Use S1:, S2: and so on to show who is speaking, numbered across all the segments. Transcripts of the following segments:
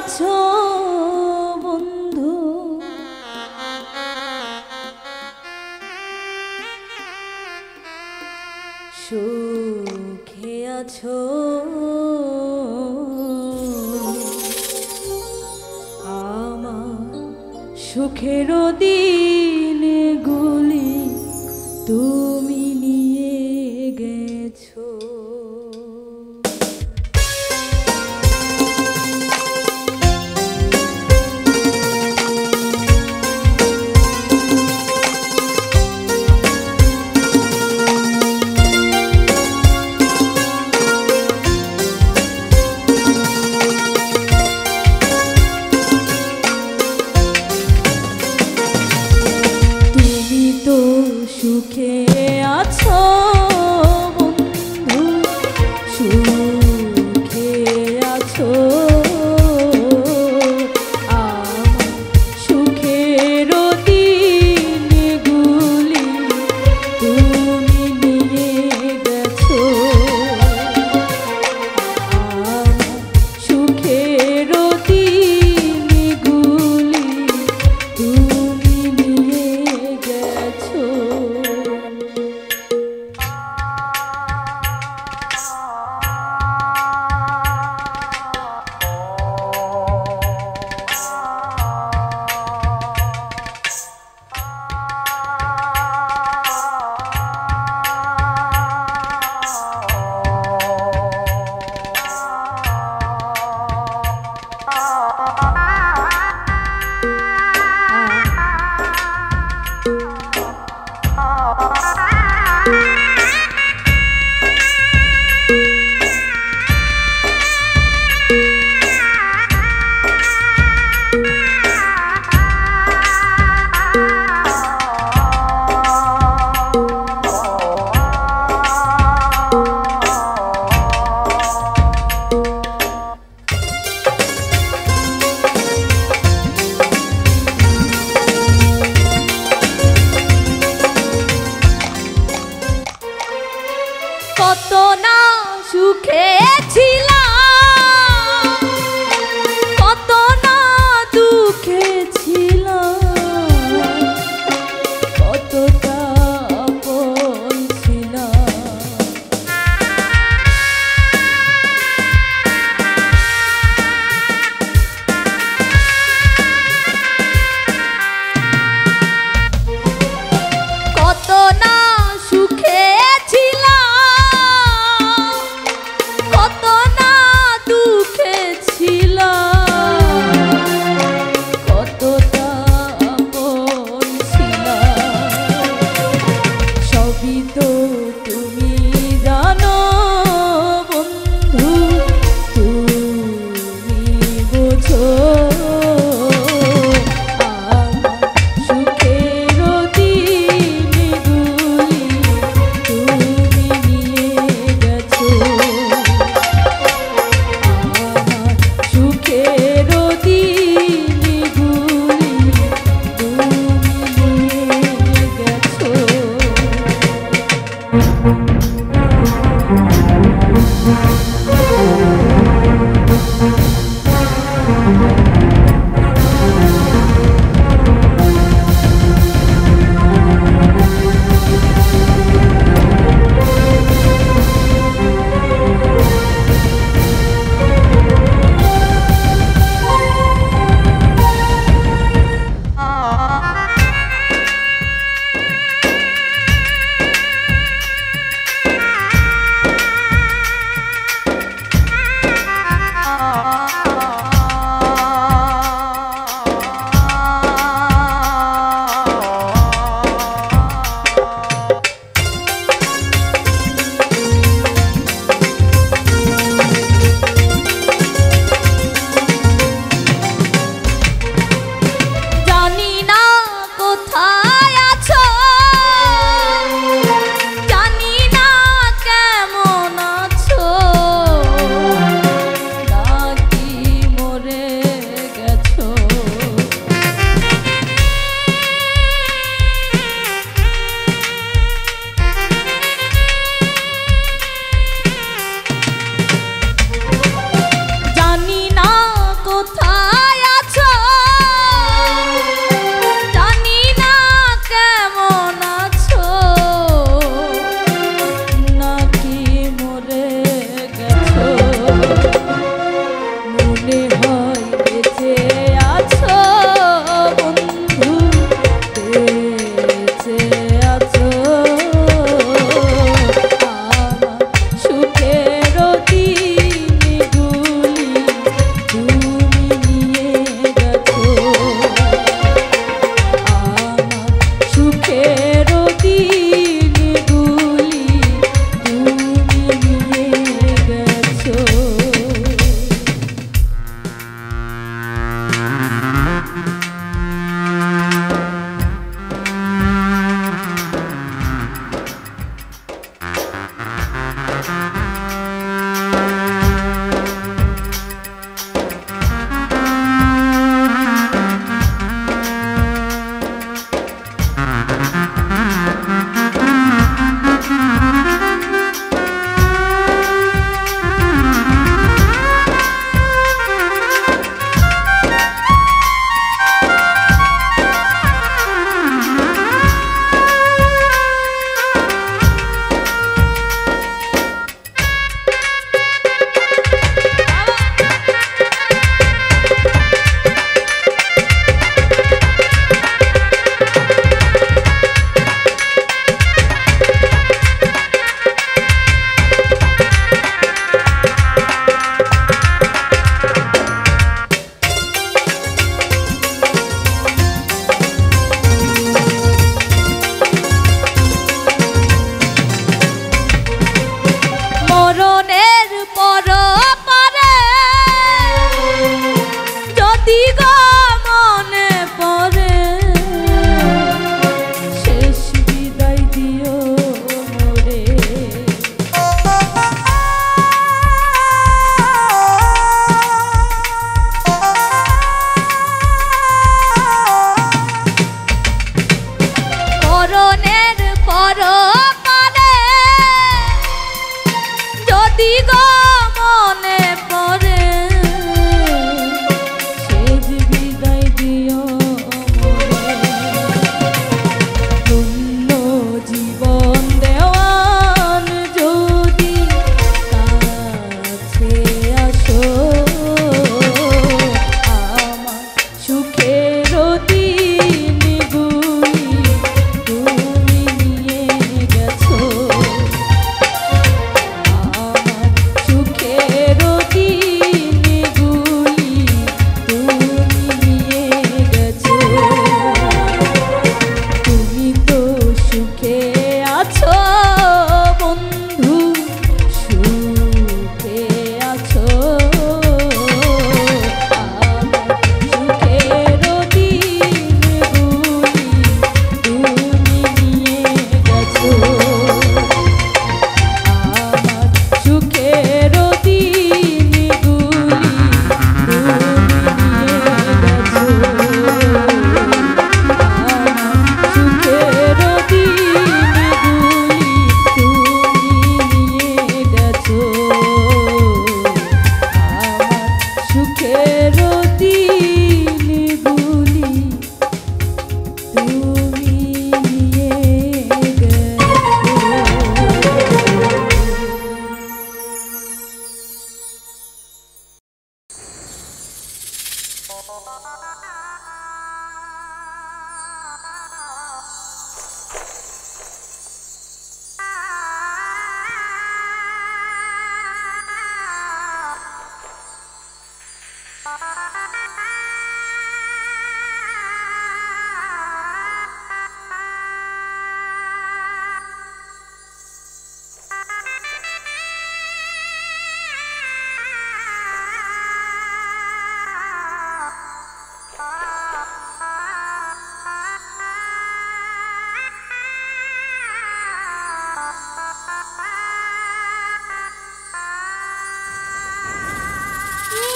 S1: আছো বন্ধু, সুখে আছো? আমার সুখের দিনগুলি তুমি নিয়ে গেছো। সুখে আছো বন্ধু, সুখে আছো? আমার সুখের দিনগুলি তুমি নিয়ে গেছো। আমার সুখের দিনগুলি তুমি নিয়ে গেছো। কত না সুখে ছিলাম, কত না দুঃখে ছিলাম, কতটা আপন ছিলাম। কত না সুখে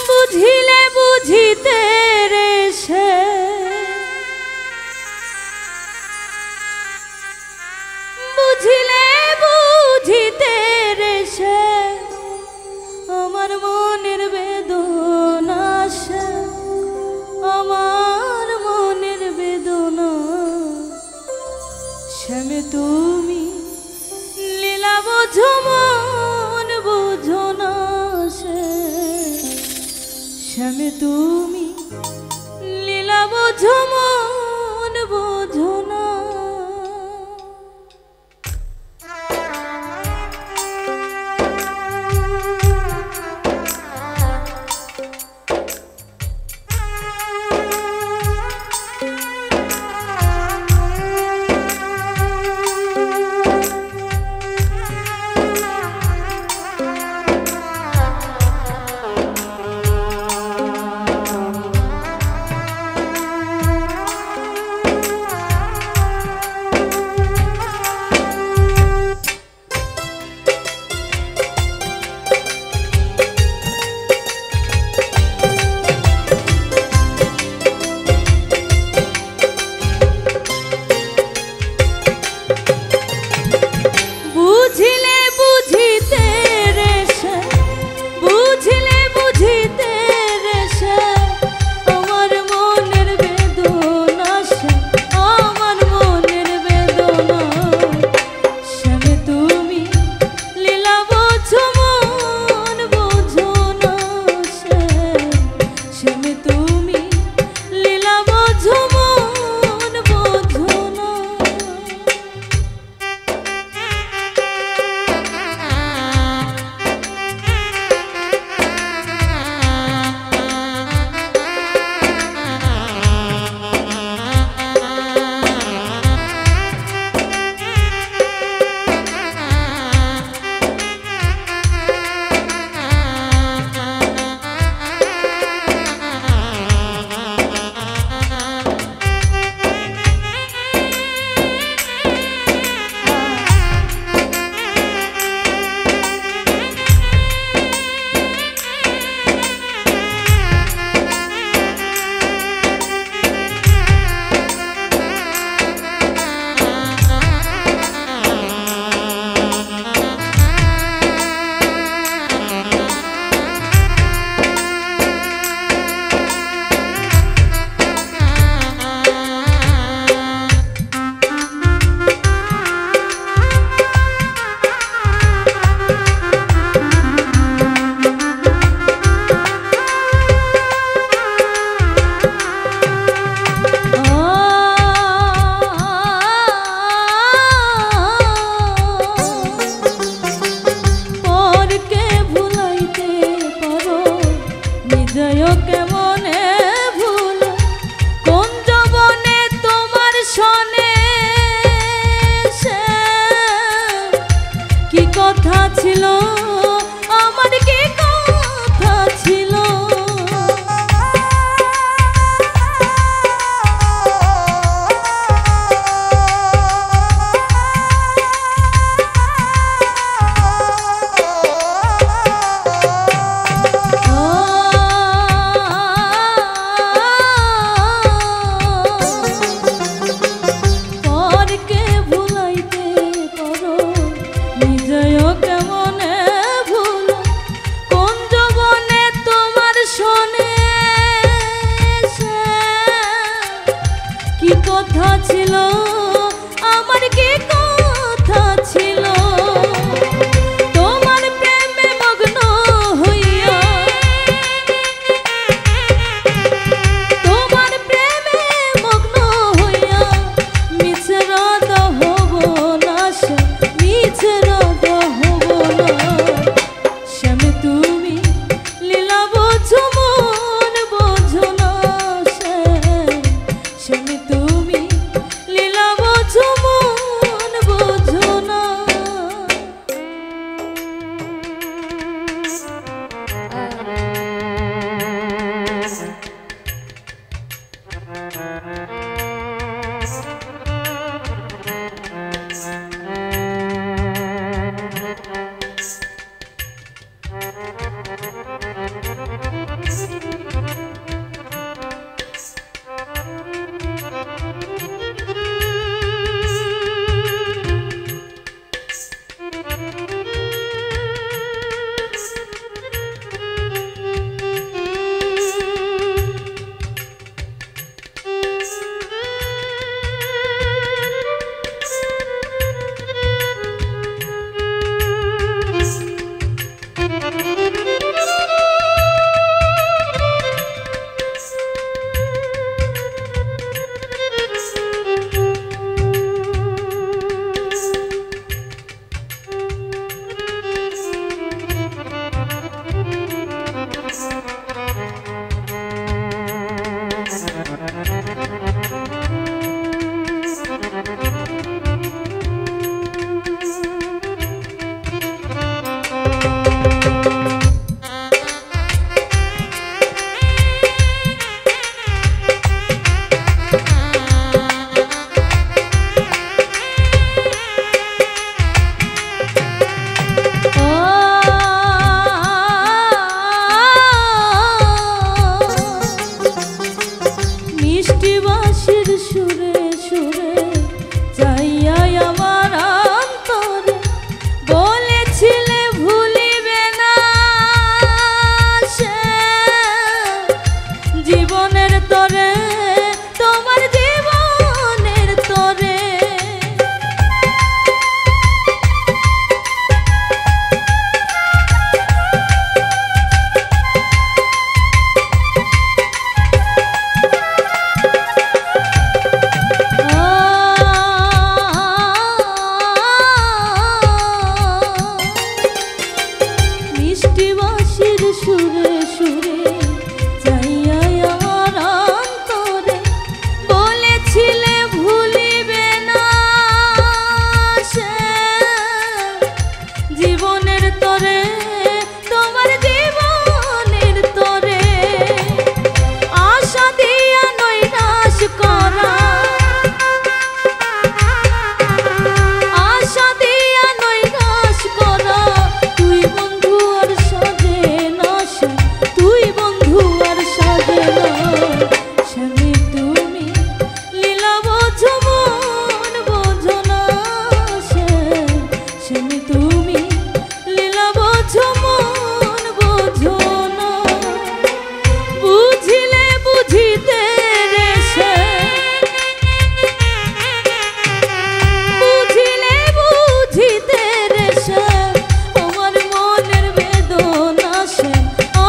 S1: বুঝিলে বুঝিতে রে সে বুঝিলে বুঝিতে রে সে আমার মনের বেদনা সে আমার মনের বেদনা শ্যামে তুমি লীলা বোঝো মন বোঝো না সে শ্যামে তুমি লীলা বোঝো মন বোঝো না সুরে সুরে চাইয়া আমার অন্তরে বলেছিলে ভুলিবে না সে জীবনের তরে তোমার জীবনের তরে সুরে সুরে চাইয়া আমার অন্তরে বলেছিলে ভুলিবে না সে জীবনের তরে তোমার জীবনের তরে আশা দিয়া নৈরাশ করা আশা দিয়া নৈরাশ করা তুই বন্ধু আর সাজে না তুই বন্ধু আর সাজে না স্বামী তুমি লীলা বোঝো মন বোঝো না স্বামী তুমি লীলা বোঝো মন বোঝো না বুঝিলে বুঝিতে রে সে বুঝিলে বুঝিতে রে সে আমার মনের বেদনা সে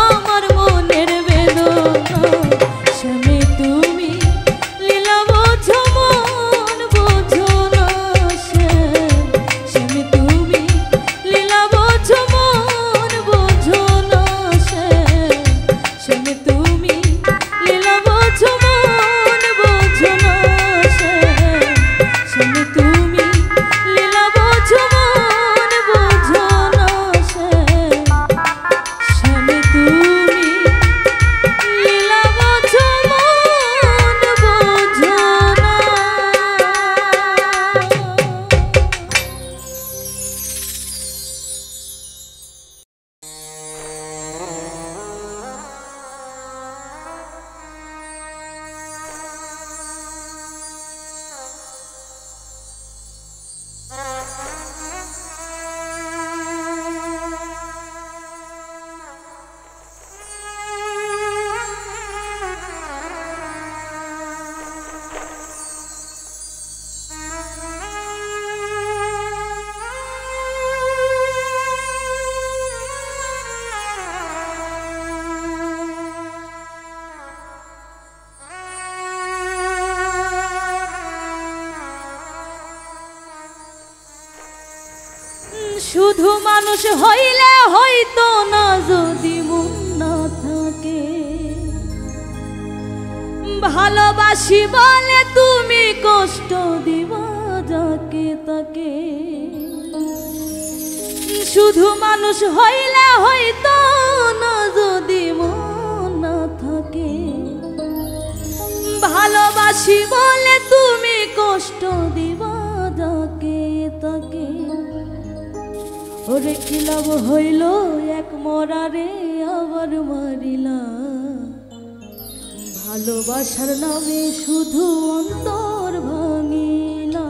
S1: আমার মনের বেদনা স্বামী তুমি লীলা বোঝো মন বোঝো না স্বামী তুমি লীলা বোঝো মন বোঝো না স্বামী তুমি লীলা বোঝো মন বোঝো না স্বামী তুমি লীলা বোঝো মন বোঝো না স্বামী তুমি লীলা বোঝো মন বোঝো না শুধু মানুষ হইলে হইতো না যদি মন না থাকে ভালোবাসি বলে তুমি কষ্ট দিবা যাকে তাকে শুধু মানুষ হইলে হইতো না যদি মন না থাকে ভালোবাসি বলে তুমি কষ্ট দিবা যাকে তাকে ওরে কি লাভ হইল এক মরারে আবার মারিলা ভালোবাসার নামে শুধু অন্তর ভাঙিলা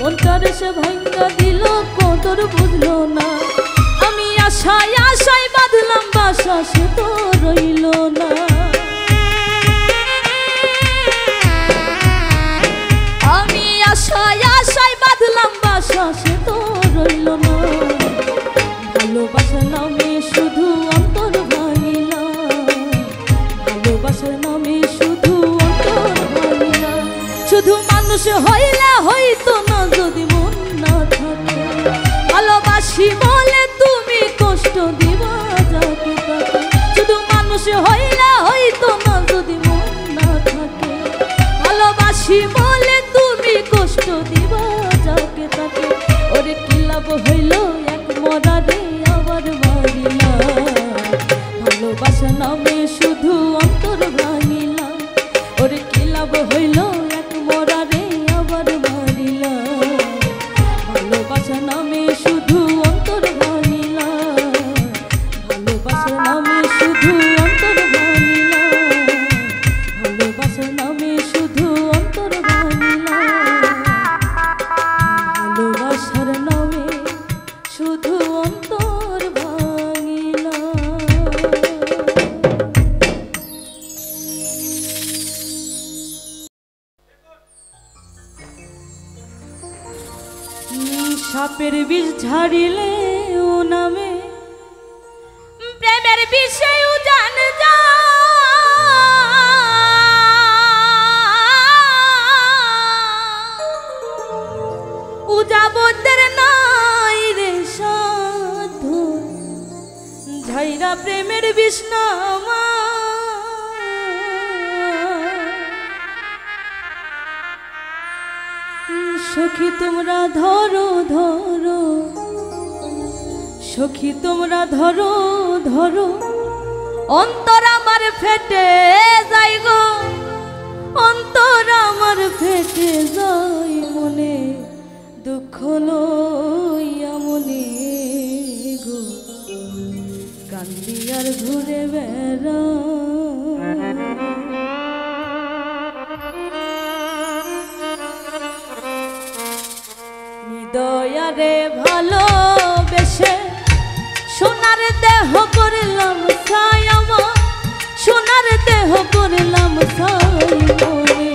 S1: অন্তরে সে ভাঙ্গা দিল কদর বুঝলো না। আমি আশায় আশায় বাঁধলাম বাসা সে তো রইল না। আমি আশায় আশায় বাঁধলাম বাসা সে তো রইল না। ভালোবাসার নামে শুধু অন্তর ভাঙিলা, ভালোবাসার নামে শুধু অন্তর ভাঙিলা। শুধু মানুষ হইলে হইতো না যদি মন না থাকে। ভালোবাসি বলে তুমি কষ্ট দিবা যাকে তাকে। শুধু মানুষ হইলে হইতো না যদি মন না থাকে। ভালোবাসি বলে তুমি কষ্ট দিবা যাকে তাকে। ওরে কি লাভ হইল এক মরারে আবার মারিলা। ভালোবাসা নামে শুধু অন্তর ভাঙিলা। ওরে কি লাভ হইল এক মরারে আবার মারিলা। ভালোবাসা নামে শুধু অন্তর ভাঙিলা। ভালোবাসা নামে শুধু অন্তর ভাঙিলা। ভালোবাসা নামে শুধু অন্তর ভাঙিলা। ভালোবাসার নামে শুধু অন্তর ভাঙিলা। সাপের বিষ ঝাড়িলে ও নামে প্রেমের বিষয় জান যা। উজাবদের নাই রে সাধু ঝাইরা প্রেমের বিষ নামা। সখী তোমরা ধরো ধরো, সখী তোমরা ধরো ধরো, অন্তর আমার ফেটে যাই গো, অন্তর আমার ফেটে যাই মনে দুঃখ লইয়া মনে গো, কান্দি আর ঘুরে বেড়া। দয়ারে ভালোবেসে সোনার দেহ করলাম ছাই আমার, সোনার দেহ করলাম ছাই মনে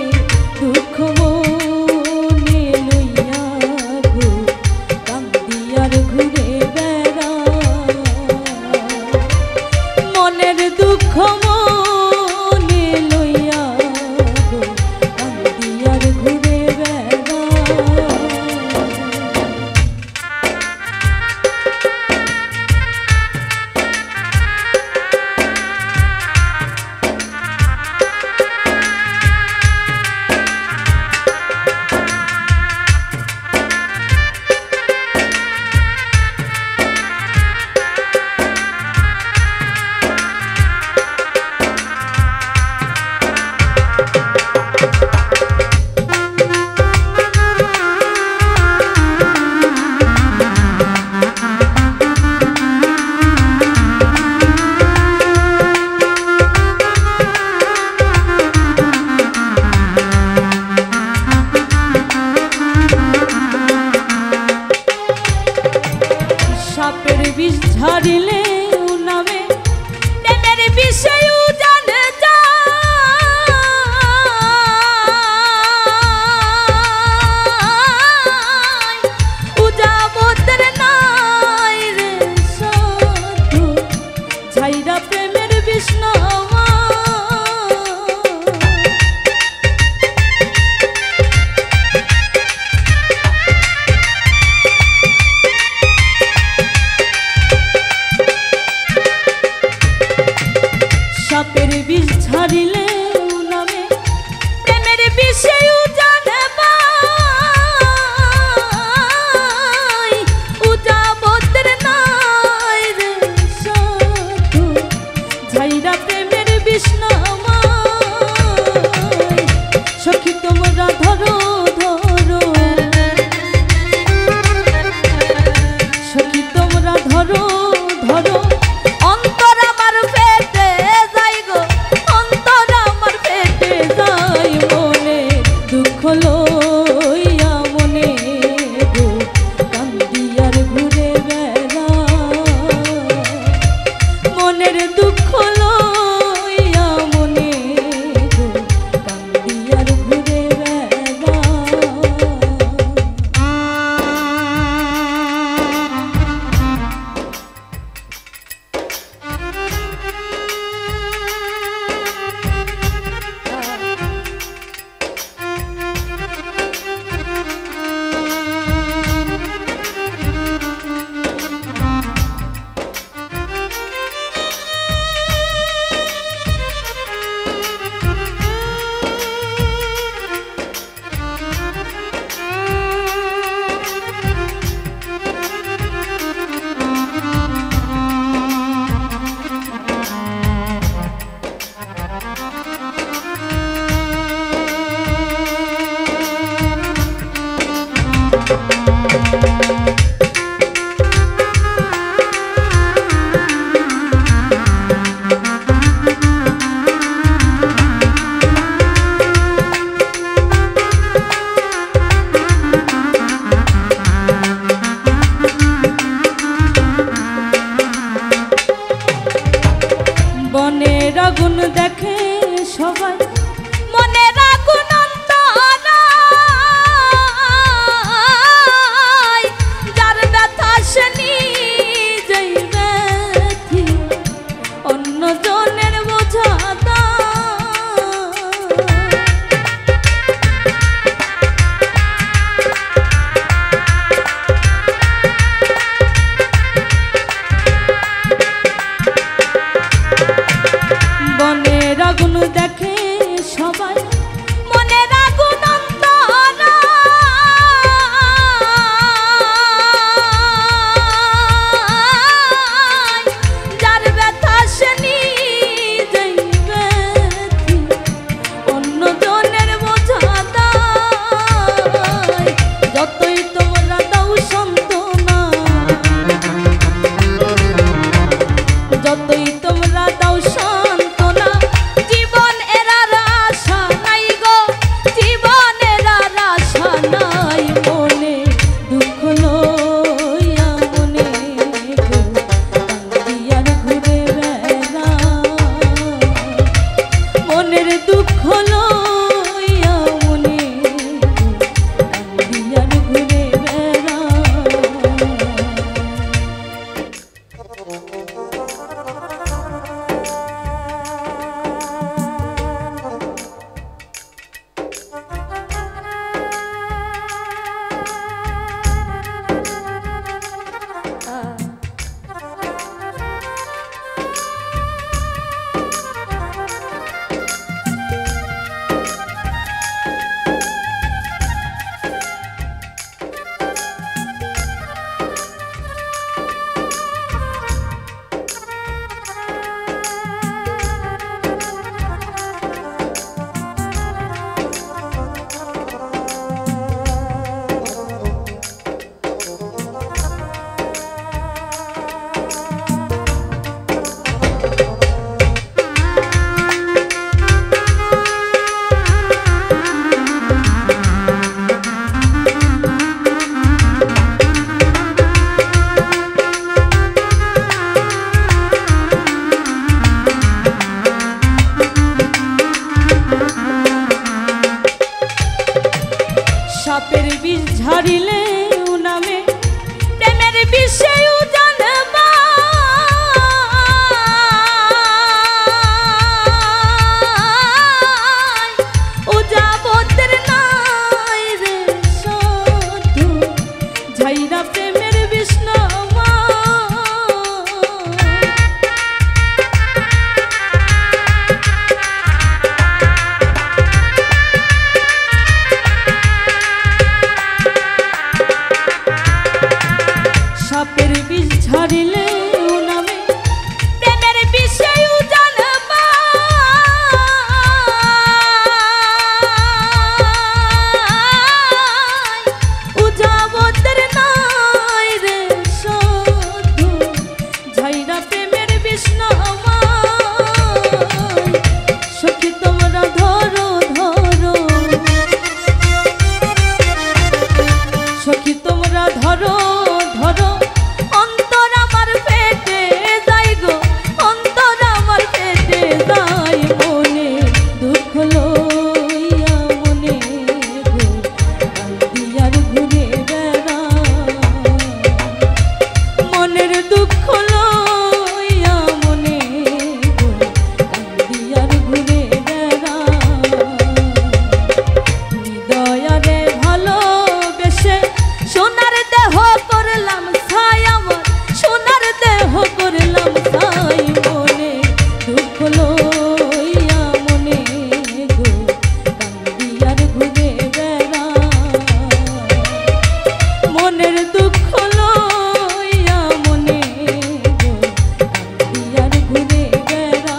S1: দুঃখ মনে লইয়া গো, কান্দি আর ঘুরে বেড়া। মনের দুঃখ মনে লইয়া গো, কান্দি আর ঘুরে বেড়া। সাপের বিষ ঝাড়িলে ও নামে প্রেমের বিষয় জানে যা। উজাবদের নাই রে সাধু ঝাইরা প্রেমের বিষ নামা। বনের আগুন দেখে সবাই, মনের আগুন অন্তরায়, যার ব্যথা সে নিজেই ব্যথী, অন্য জনের বোঝা বনের আগুন দেখে সবাই, মনের আগুন অন্তরায়, যার ব্যথা সে নিজেই ব্যথী, অন্য জনের বোঝা দায়। যতই তোমরা দাও সান্ত্বনা, যতই তোমরা দাও সান্ত্বনা, জীবন এরার আশা নাই গো, জীবন এরার আশা নাই। মনে দুঃখ লইয়া মনে গো কান্দি আর ঘুরে বেড়া, মনের দুঃখ লইয়া মনে কান্দি আর ঘুরে বেড়া। সাপের বিষ ঝাড়িলে নামে প্রেমের বিষে জানবা, ও যাবতের নাই রে সাধু, ঝাইরা প্রেমের বিষ্ণমা। সাপের বিষ ঝাড়িলে নামে প্রেমের বিষয় জানবা, ও যাবতের নাই রে সাধু, ঝাইরা প্রেমের বিষ্ণমা। সখী তোমরা ধরো ধরো, সখী তোমরা ধরো ধরো, অন্তর আমার পেটে যাই গো, অন্তর আমার পেটে যাই। মনে দুঃখ লইয়া মনে গো কান্দি আর ঘুরে বেড়া, মনের দুঃখ লইয়া মনে গো কান্দি আর ঘুরে বেড়া। হৃদয়ারে ভালোবেসে সোনার দেহ করলাম ছাই, আমার সোনার দেহ করলাম ছাই। মনে দুঃখ লইয়া মনে গো কান্দি আর ঘুরে বেড়া, মনের দুঃখ লইয়া মনে গো কান্দি আর ঘুরে বেড়া,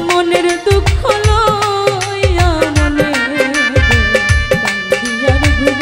S1: মনের দুঃখ লইয়া মনে গো কান্দি আর ঘুরে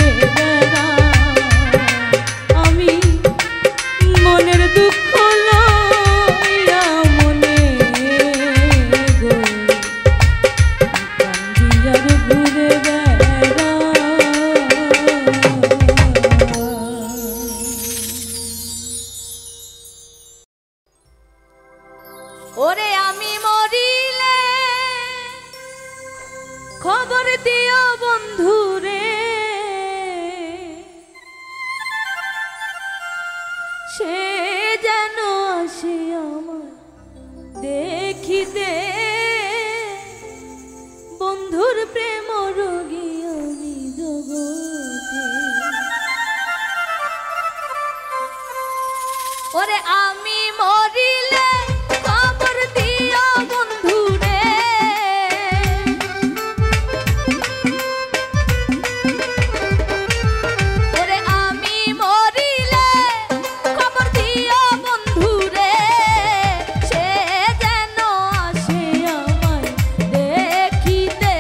S1: সে যেন আসে আমার দেখিতে, বন্ধুর প্রেম রোগী আমি জগতে। ওরে আমি মরিলে খবর দিও বন্ধুরে, ওরে আমি মরিলে খবর দিও বন্ধুরে, সে যেন আসে আমায় দেখিতে,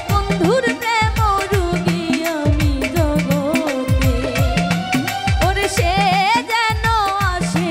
S1: বন্ধুর প্রেম রোগী আমি জগতে। ওরে সে যেন আসে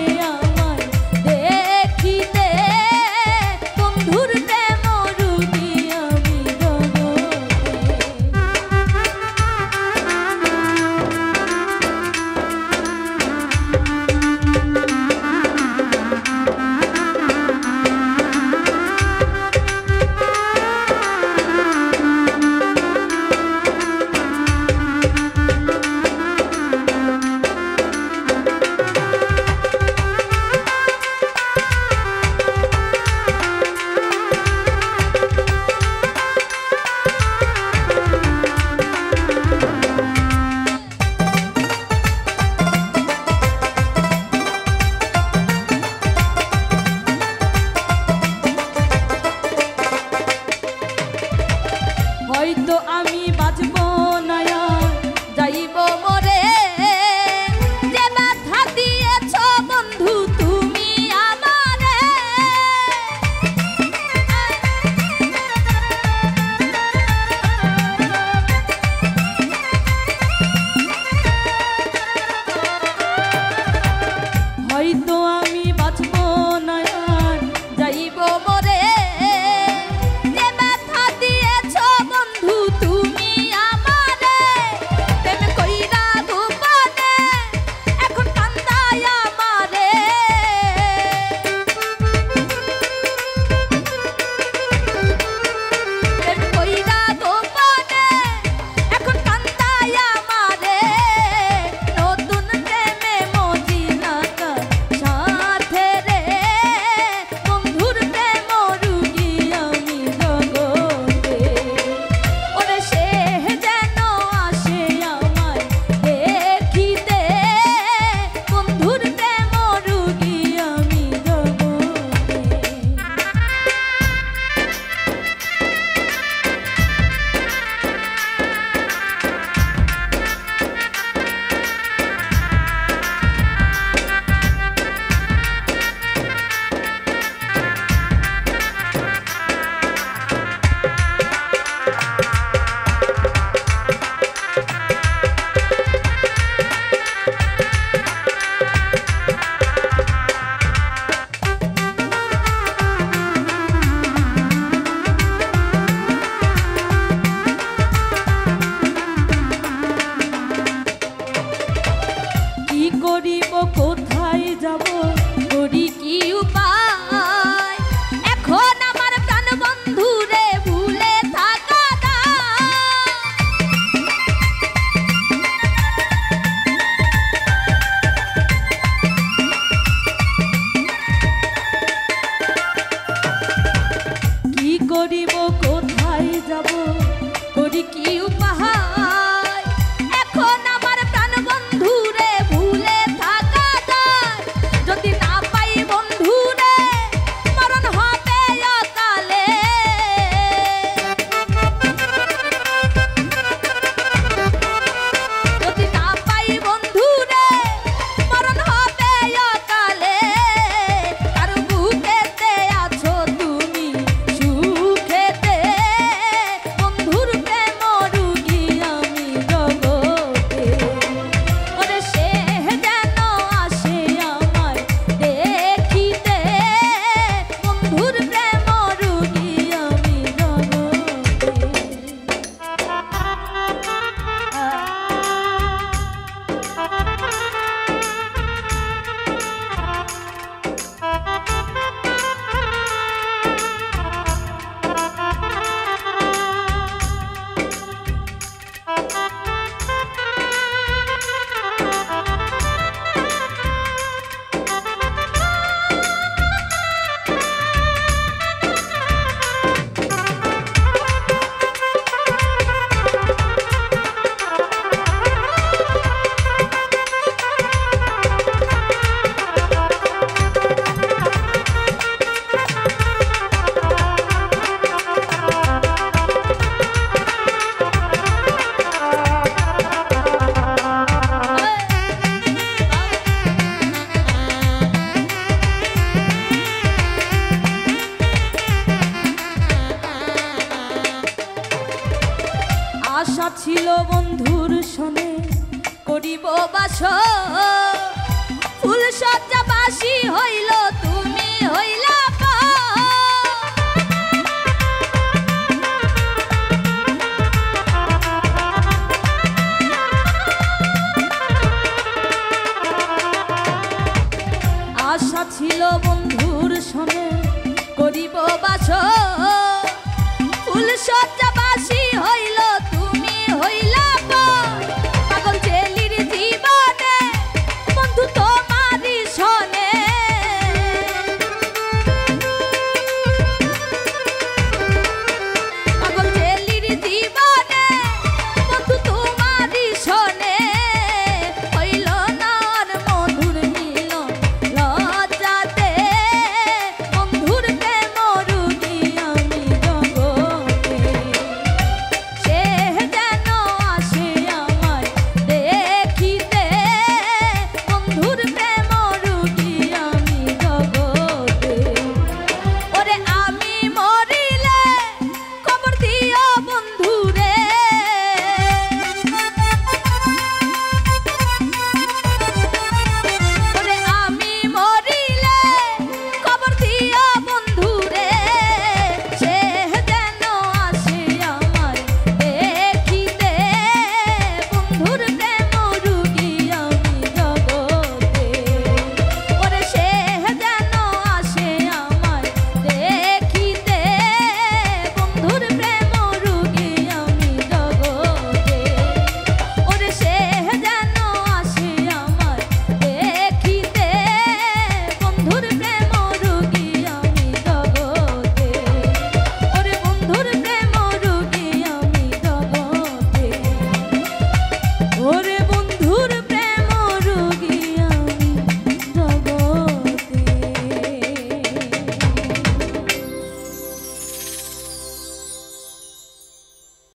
S1: ফুল সজ্জা